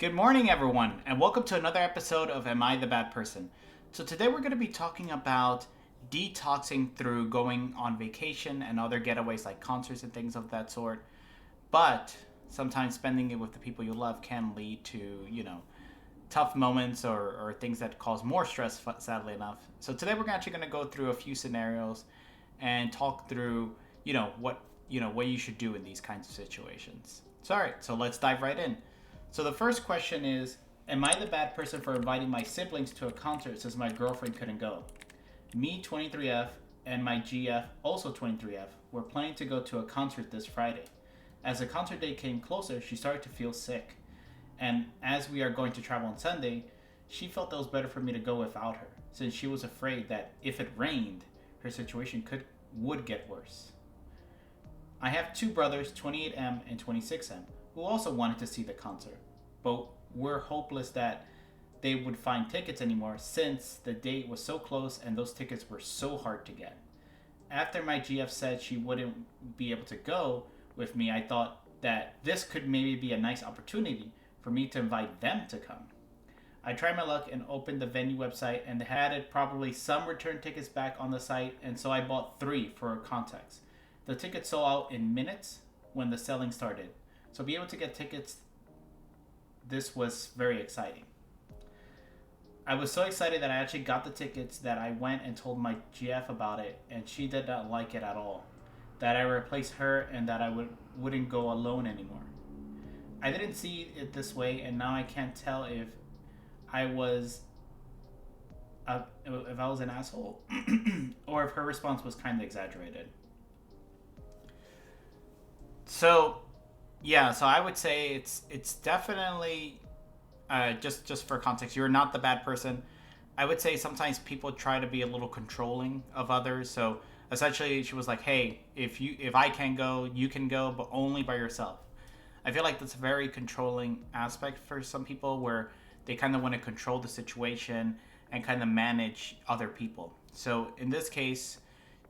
Good morning, everyone, and welcome to another episode of Am I the Bad Person? So, today we're going to be talking about detoxing through going on vacation and other getaways like concerts and things of that sort. But sometimes spending it with the people you love can lead to, tough moments or things that cause more stress, sadly enough. So, today we're actually going to go through a few scenarios and talk through, what you should do in these kinds of situations. So, all right, so let's dive right in. So the first question is, am I the bad person for inviting my siblings to a concert since my girlfriend couldn't go? Me, 23F, and my GF, also 23F, were planning to go to a concert this Friday. As the concert date came closer, she started to feel sick. And as we are going to travel on Sunday, she felt it was better for me to go without her, since she was afraid that if it rained, her situation would get worse. I have two brothers, 28M and 26M, who also wanted to see the concert, but were hopeless that they would find tickets anymore since the date was so close and those tickets were so hard to get. After my GF said she wouldn't be able to go with me, I thought that this could maybe be a nice opportunity for me to invite them to come. I tried my luck and opened the venue website and had it probably some return tickets back on the site, and so I bought three for context. The tickets sold out in minutes when the selling started. So be able to get tickets, this was very exciting. I was so excited that I actually got the tickets that I went and told my GF about it, and she did not like it at all. That I replaced her and that I wouldn't go alone anymore. I didn't see it this way, and now I can't tell if I was an asshole or if her response was kind of exaggerated. So so I would say it's definitely just for context. You're not the bad person. I would say sometimes people try to be a little controlling of others. So essentially, she was like, "Hey, if I can go, you can go, but only by yourself." I feel like that's a very controlling aspect for some people, where they kind of want to control the situation and kind of manage other people. So in this case,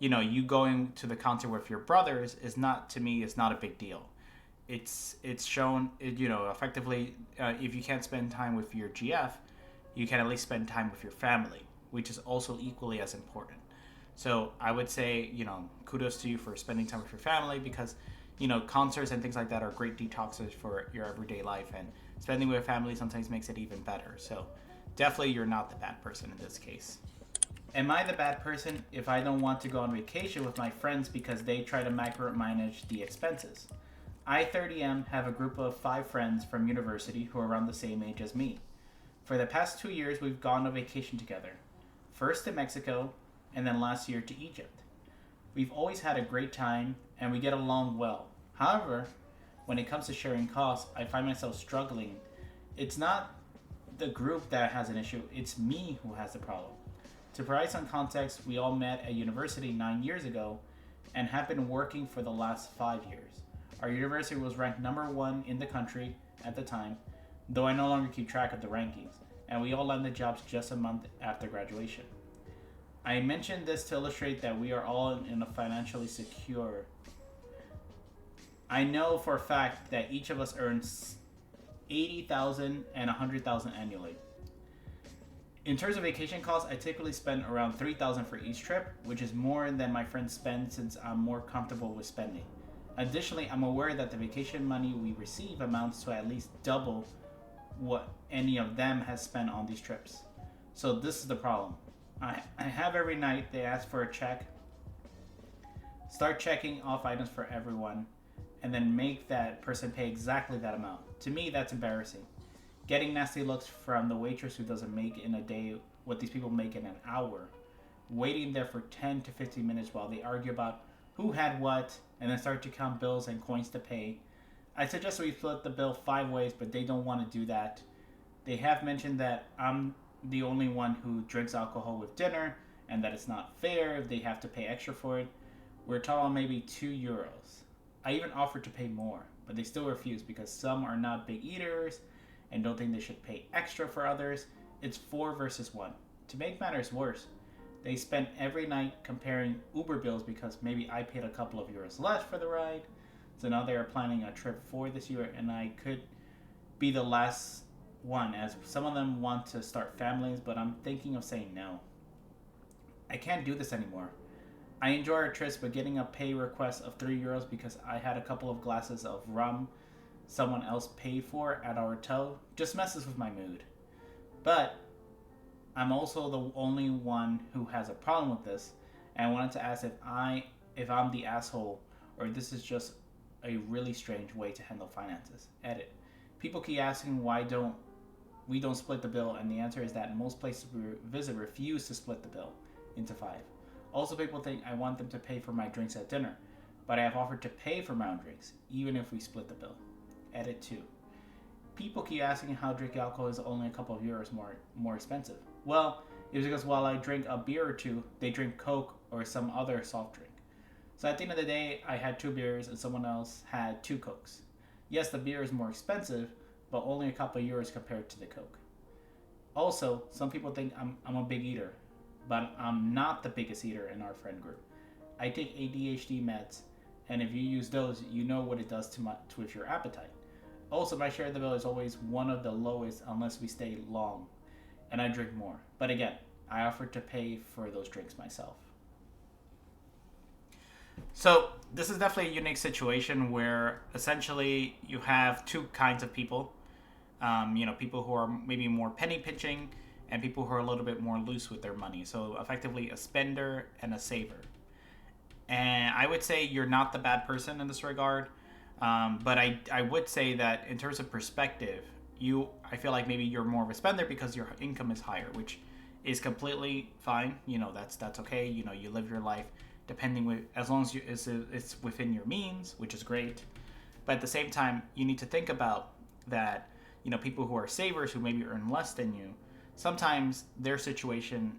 you going to the concert with your brothers is not, to me, is not a big deal. It's shown, effectively, if you can't spend time with your GF, you can at least spend time with your family, which is also equally as important. So I would say, kudos to you for spending time with your family, because concerts and things like that are great detoxes for your everyday life, and spending with family sometimes makes it even better. So definitely, you're not the bad person in this case. Am I the bad person if I don't want to go on vacation with my friends because they try to micromanage the expenses? I, 30M, have a group of 5 friends from university who are around the same age as me. For the past 2 years, we've gone on vacation together. First to Mexico, and then last year to Egypt. We've always had a great time, and we get along well. However, when it comes to sharing costs, I find myself struggling. It's not the group that has an issue, it's me who has the problem. To provide some context, we all met at university 9 years ago and have been working for the last 5 years. Our university was ranked #1 in the country at the time, though I no longer keep track of the rankings, and we all landed jobs just a month after graduation. I mentioned this to illustrate that we are all in a financially secure. I know for a fact that each of us earns 80,000 and 100,000 annually. In terms of vacation costs, I typically spend around 3,000 for each trip, which is more than my friends spend since I'm more comfortable with spending. Additionally, I'm aware that the vacation money we receive amounts to at least double what any of them has spent on these trips. So this is the problem. I have every night they ask for a check, start checking off items for everyone, and then make that person pay exactly that amount. To me, that's embarrassing. Getting nasty looks from the waitress who doesn't make in a day what these people make in an hour. Waiting there for 10 to 15 minutes while they argue about who had what, and then start to count bills and coins to pay. I suggest we split the bill 5 ways, but they don't want to do that. They have mentioned that I'm the only one who drinks alcohol with dinner, and that it's not fair if they have to pay extra for it. We're talking maybe €2. I even offered to pay more, but they still refuse because some are not big eaters and don't think they should pay extra for others. It's 4 versus 1. To make matters worse, they spend every night comparing Uber bills because maybe I paid a couple of euros less for the ride. So now they are planning a trip for this year, and I could be the last one, as some of them want to start families, but I'm thinking of saying no. I can't do this anymore. I enjoy our trips, but getting a pay request of €3 because I had a couple of glasses of rum someone else paid for at our hotel just messes with my mood. But I'm also the only one who has a problem with this, and I wanted to ask if I'm the asshole or this is just a really strange way to handle finances. Edit. People keep asking why don't we don't split the bill, and the answer is that most places we visit refuse to split the bill into five. Also, people think I want them to pay for my drinks at dinner, but I have offered to pay for my own drinks, even if we split the bill. Edit 2. People keep asking how drinking alcohol is only a couple of euros more expensive. Well, it's because while I drink a beer or two, they drink Coke or some other soft drink. So at the end of the day, I had 2 beers and someone else had 2 Cokes. Yes, the beer is more expensive, but only a couple of euros compared to the Coke. Also, some people think I'm a big eater, but I'm not the biggest eater in our friend group. I take ADHD meds, and if you use those, you know what it does with your appetite. Also, my share of the bill is always one of the lowest unless we stay long, and I drink more. But again, I offered to pay for those drinks myself. So this is definitely a unique situation where essentially you have two kinds of people. People who are maybe more penny pinching and people who are a little bit more loose with their money. So effectively a spender and a saver. And I would say you're not the bad person in this regard. But I would say that in terms of perspective, I feel like maybe you're more of a spender because your income is higher, which is completely fine. That's okay. You live your life as long as it's within your means, which is great. But at the same time, you need to think about that. People who are savers who maybe earn less than you, sometimes their situation,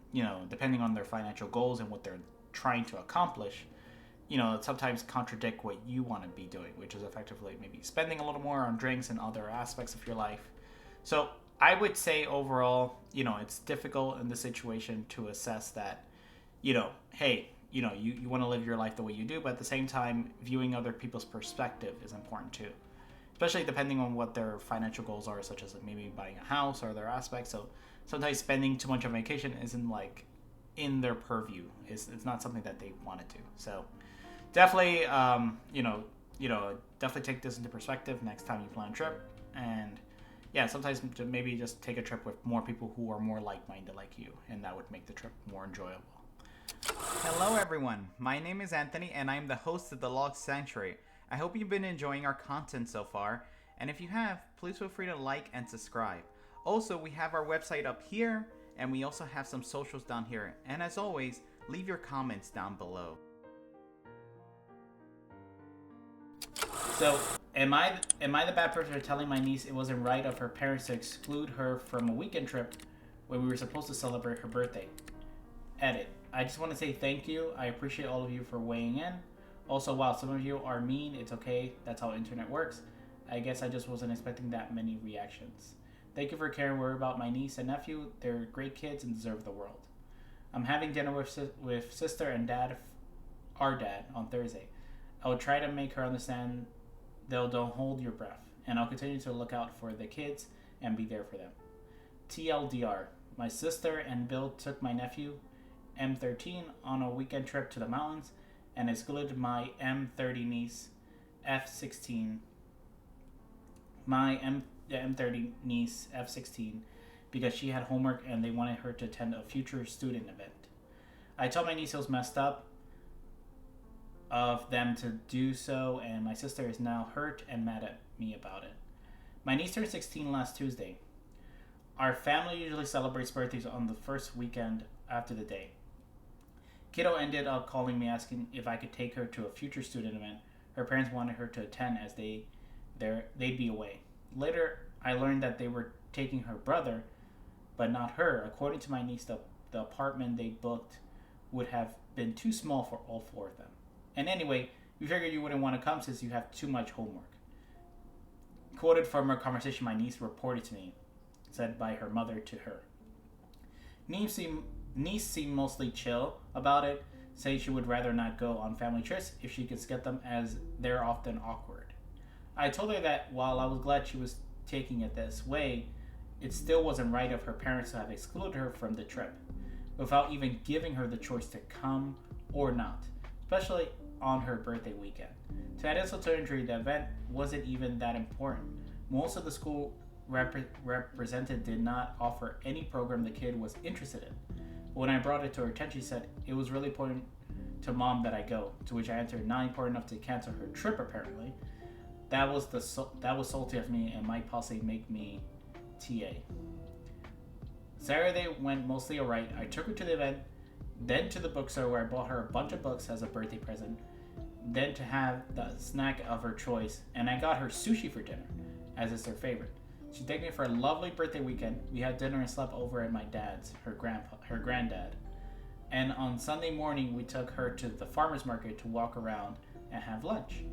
depending on their financial goals and what they're trying to accomplish, sometimes contradict what you want to be doing, which is effectively maybe spending a little more on drinks and other aspects of your life. So I would say overall, it's difficult in this situation to assess that, hey, you want to live your life the way you do, but at the same time, viewing other people's perspective is important too, especially depending on what their financial goals are, such as maybe buying a house or other aspects. So sometimes spending too much on vacation isn't like in their purview. It's not something that they want to do. So definitely, definitely take this into perspective next time you plan a trip. And yeah, sometimes maybe just take a trip with more people who are more like-minded like you, and that would make the trip more enjoyable. Hello everyone, my name is Anthony and I'm the host of TheLostSanctuary. I hope you've been enjoying our content so far, and if you have, please feel free to like and subscribe. Also, we have our website up here, and we also have some socials down here, and as always, leave your comments down below. So, am I the bad person for telling my niece it wasn't right of her parents to exclude her from a weekend trip when we were supposed to celebrate her birthday? Edit. I just want to say thank you. I appreciate all of you for weighing in. Also, while some of you are mean, it's okay. That's how internet works. I guess I just wasn't expecting that many reactions. Thank you for caring about my niece and nephew. They're great kids and deserve the world. I'm having dinner with sister and our dad, on Thursday. I will try to make her understand don't hold your breath, and I'll continue to look out for the kids and be there for them. TLDR, my sister and Bill took my nephew, M13, on a weekend trip to the mountains and excluded my M30 niece, F16, M30 niece, F16, because she had homework and they wanted her to attend a future student event. I told my niece it was messed up of them to do so, and my sister is now hurt and mad at me about it. My niece turned 16 last Tuesday. Our family usually celebrates birthdays on the first weekend after the day. Kiddo ended up calling me asking if I could take her to a future student event her parents wanted her to attend as they'd be away. Later, I learned that they were taking her brother, but not her. According to my niece, the apartment they booked would have been too small for all 4 of them. And anyway, we figured you wouldn't want to come since you have too much homework. Quoted from a conversation my niece reported to me, said by her mother to her. Niece seemed mostly chill about it, saying she would rather not go on family trips if she could skip them as they're often awkward. I told her that while I was glad she was taking it this way, it still wasn't right of her parents to have excluded her from the trip without even giving her the choice to come or not, especially on her birthday weekend. To add insult to injury, the event wasn't even that important. Most of the school represented did not offer any program the kid was interested in. But when I brought it to her attention, she said it was really important to mom that I go. To which I answered, not important enough to cancel her trip. Apparently, that was salty of me and might possibly make me TA. Saturday went mostly alright. I took her to the event, then to the bookstore where I bought her a bunch of books as a birthday present, then to have the snack of her choice, and I got her sushi for dinner, as it's her favorite. She took me for a lovely birthday weekend. We had dinner and slept over at my dad's, her granddad. And on Sunday morning, we took her to the farmer's market to walk around and have lunch.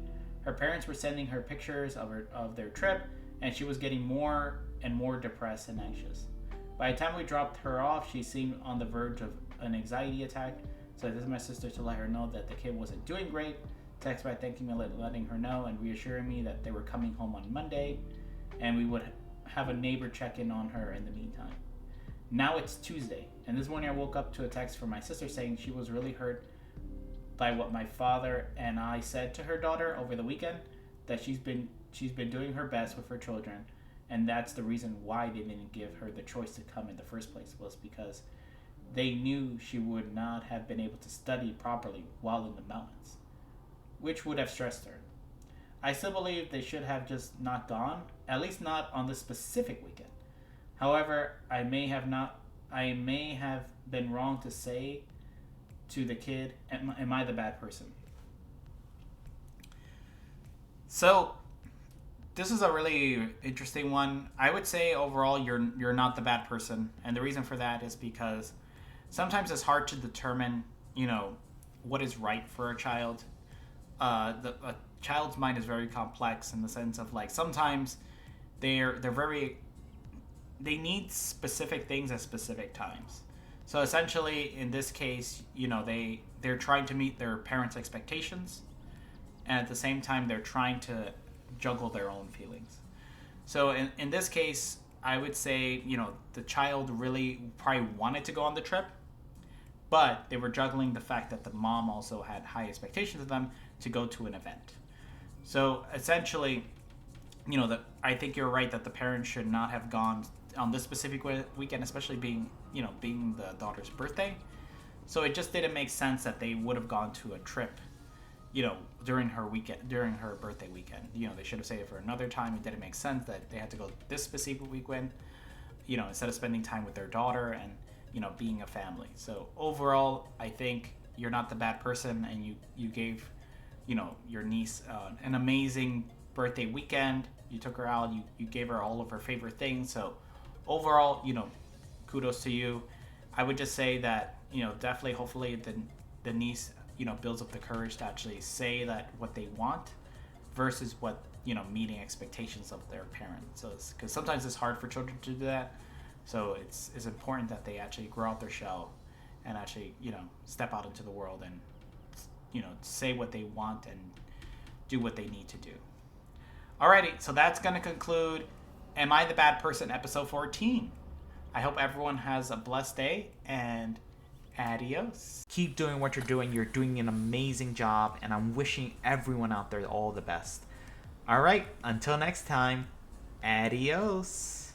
Her parents were sending her pictures of their trip, and she was getting more and more depressed and anxious. By the time we dropped her off, she seemed on the verge of an anxiety attack. So I texted my sister to let her know that the kid wasn't doing great. Text by thanking me, letting her know, and reassuring me that they were coming home on Monday, and we would have a neighbor check in on her in the meantime. Now it's Tuesday, and this morning I woke up to a text from my sister saying she was really hurt by what my father and I said to her daughter over the weekend, that she's been doing her best with her children, and that's the reason why they didn't give her the choice to come in the first place, was because they knew she would not have been able to study properly while in the mountains, which would have stressed her. I still believe they should have just not gone, at least not on this specific weekend. However, I may have been wrong to say to the kid, am I the bad person? So, this is a really interesting one. I would say overall you're not the bad person, and the reason for that is because sometimes it's hard to determine, what is right for a child. A child's mind is very complex in the sense of, like, sometimes they need specific things at specific times. So essentially, in this case, they're trying to meet their parents' expectations, and at the same time, they're trying to juggle their own feelings. So in this case, I would say, the child really probably wanted to go on the trip, but they were juggling the fact that the mom also had high expectations of them to go to an event. So essentially, I think you're right that the parents should not have gone on this specific weekend, especially being the daughter's birthday. So it just didn't make sense that they would have gone to a trip, during her birthday weekend. They should have saved it for another time. It didn't make sense that they had to go this specific weekend, instead of spending time with their daughter and, being a family. So overall, I think you're not the bad person, and you gave, your niece an amazing birthday weekend. You took her out. You gave her all of her favorite things. So overall, kudos to you. I would just say that, definitely, hopefully, the niece, builds up the courage to actually say that what they want versus what, meeting expectations of their parents. So because sometimes it's hard for children to do that. So it's important that they actually grow out their shell and actually, step out into the world and, say what they want and do what they need to do. Alrighty, so that's going to conclude Am I the Bad Person, episode 14. I hope everyone has a blessed day, and adios. Keep doing what you're doing. You're doing an amazing job, and I'm wishing everyone out there all the best. Alright, until next time, adios.